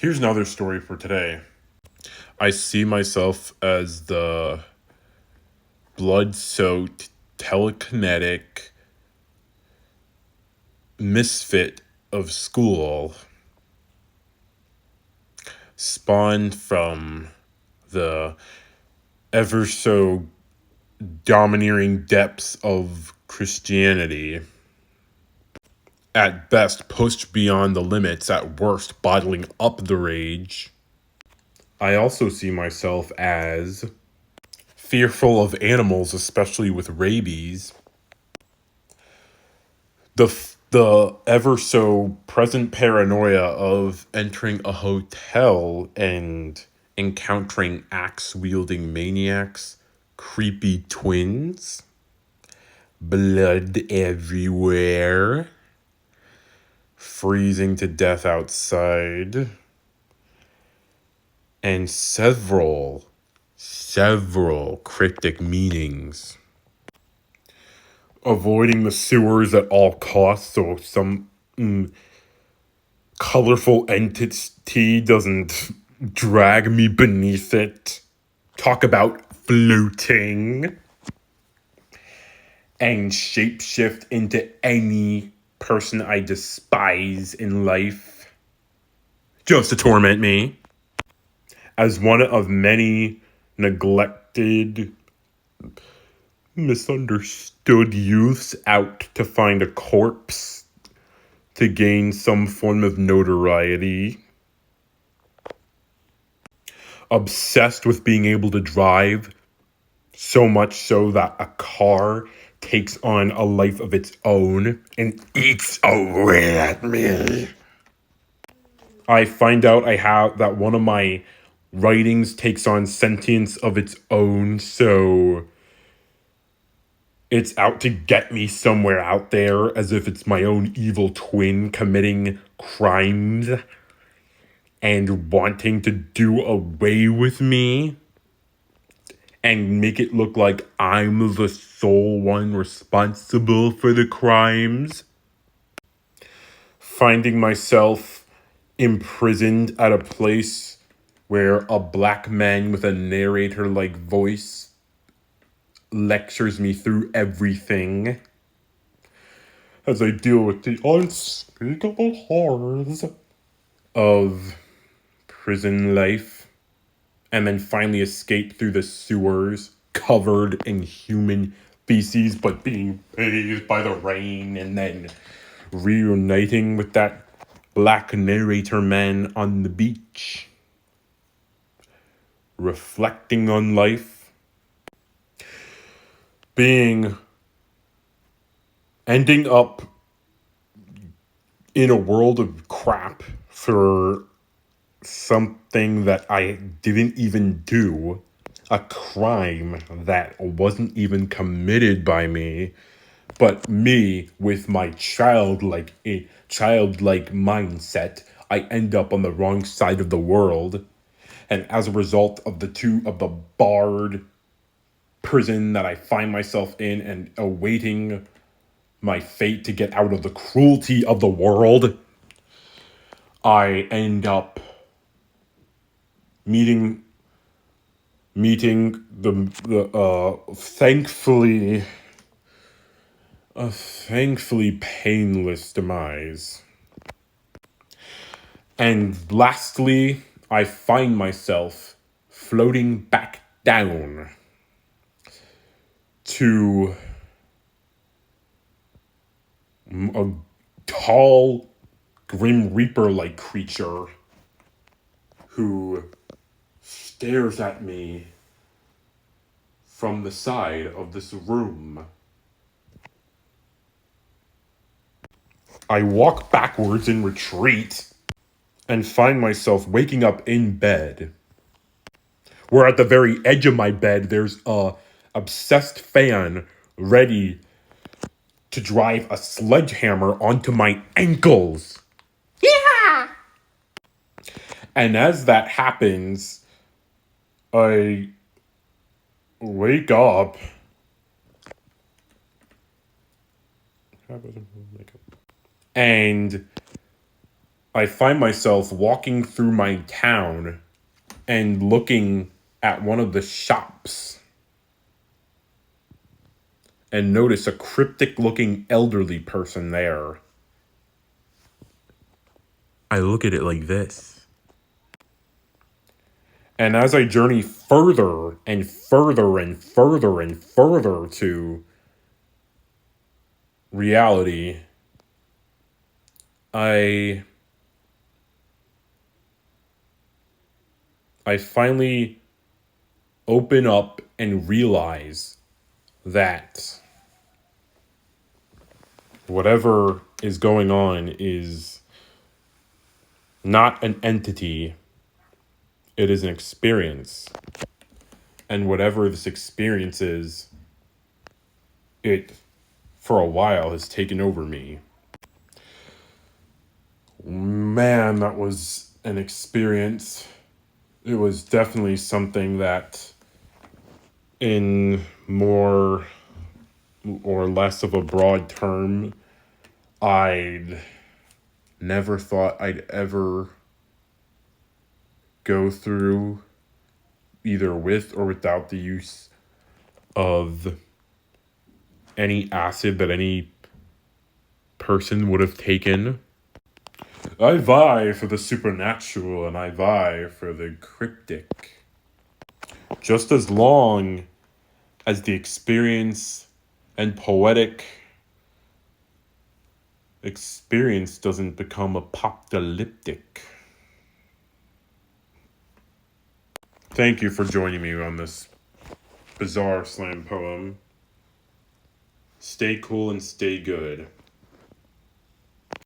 Here's another story for today. I see myself as the blood-soaked, telekinetic misfit of school, spawned from the ever so domineering depths of Christianity. At best, pushed beyond the limits, at worst, bottling up the rage. I also see myself as fearful of animals, especially with rabies. The ever so present paranoia of entering a hotel and encountering axe wielding maniacs, creepy twins, blood everywhere, freezing to death outside, and several cryptic meanings. Avoiding the sewers at all costs so some colorful entity doesn't drag me beneath it. Talk about floating. And shapeshift into any person I despise in life. Just to torment me. As one of many neglected, misunderstood youths out to find a corpse to gain some form of notoriety. Obsessed with being able to drive, so much so that a car takes on a life of its own and eats away at me. I find out that one of my writings takes on sentience of its own, so it's out to get me somewhere out there as if it's my own evil twin committing crimes and wanting to do away with me and make it look like I'm the sole one responsible for the crimes. Finding myself imprisoned at a place where a black man with a narrator-like voice lectures me through everything as I deal with the unspeakable horrors of prison life, and then finally escape through the sewers covered in human feces but being bathed by the rain, and then reuniting with that black narrator man on the beach, reflecting on life, ending up in a world of crap for something that I didn't even do, a crime that wasn't even committed by me, but me with my childlike mindset, I end up on the wrong side of the world, and as a result of the barred prison that I find myself in and awaiting my fate to get out of the cruelty of the world, I end up meeting thankfully painless demise. And lastly, I find myself floating back down to a tall, Grim Reaper-like creature who stares at me from the side of this room. I walk backwards in retreat and find myself waking up in bed, where at the very edge of my bed there's a obsessed fan ready to drive a sledgehammer onto my ankles. Yeah! And as that happens, I wake up and I find myself walking through my town and looking at one of the shops and notice a cryptic looking elderly person there. I look at it like this. And as I journey further and further and further and further to reality, I finally open up and realize that whatever is going on is not an entity, it is an experience. And whatever this experience is, it, for a while, has taken over me. Man, that was an experience. It was definitely something that, in more or less of a broad term, I'd never thought I'd ever go through, either with or without the use of any acid that any person would have taken. I vie for the supernatural and I vie for the cryptic. Just as long as the experience and poetic experience doesn't become apocalyptic. Thank you for joining me on this bizarre slam poem. Stay cool and stay good.